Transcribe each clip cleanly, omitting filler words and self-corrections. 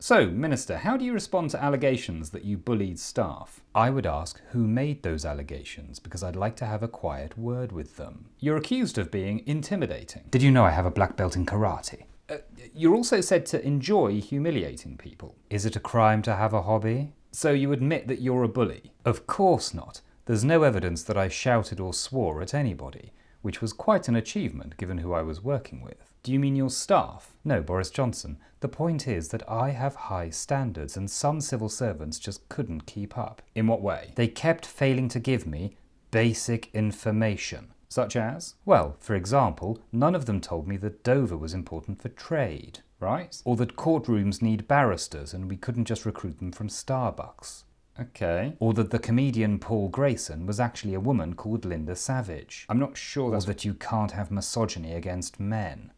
So, Minister, how do you respond to allegations that you bullied staff? I would ask who made those allegations, because I'd like to have a quiet word with them. You're accused of being intimidating. Did you know I have a black belt in karate? You're also said to enjoy humiliating people. Is it a crime to have a hobby? So you admit that you're a bully? Of course not. There's no evidence that I shouted or swore at anybody, which was quite an achievement given who I was working with. Do you mean your staff? No, Boris Johnson. The point is that I have high standards and some civil servants just couldn't keep up. In what way? They kept failing to give me basic information. Such as? Well, for example, none of them told me that Dover was important for trade, right? Or that courtrooms need barristers and we couldn't just recruit them from Starbucks. Okay. Or that the comedian Paul Grayson was actually a woman called Linda Savage. I'm not sure that's... Or that you can't have misogyny against men.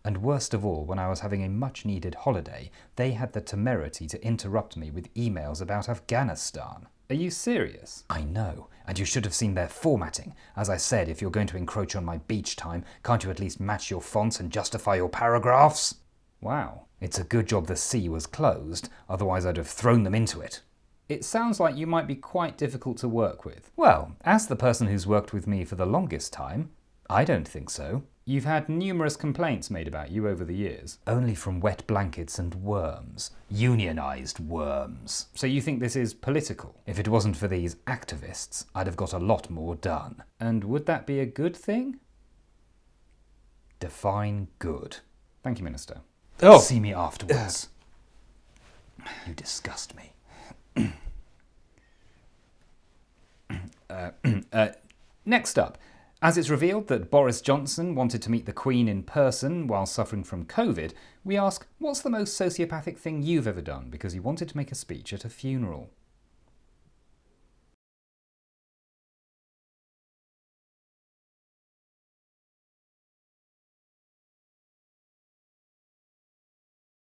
And worst of all, when I was having a much-needed holiday, they had the temerity to interrupt me with emails about Afghanistan. Are you serious? I know, and you should have seen their formatting. As I said, if you're going to encroach on my beach time, can't you at least match your fonts and justify your paragraphs? Wow. It's a good job the sea was closed, otherwise I'd have thrown them into it. It sounds like you might be quite difficult to work with. Well, as the person who's worked with me for the longest time, I don't think so. You've had numerous complaints made about you over the years. Only from wet blankets and worms. Unionised worms. So you think this is political? If it wasn't for these activists, I'd have got a lot more done. And would that be a good thing? Define good. Thank you, Minister. Oh! See me afterwards. You disgust me. Next up. As it's revealed that Boris Johnson wanted to meet the Queen in person while suffering from COVID, we ask, what's the most sociopathic thing you've ever done because you wanted to make a speech at a funeral?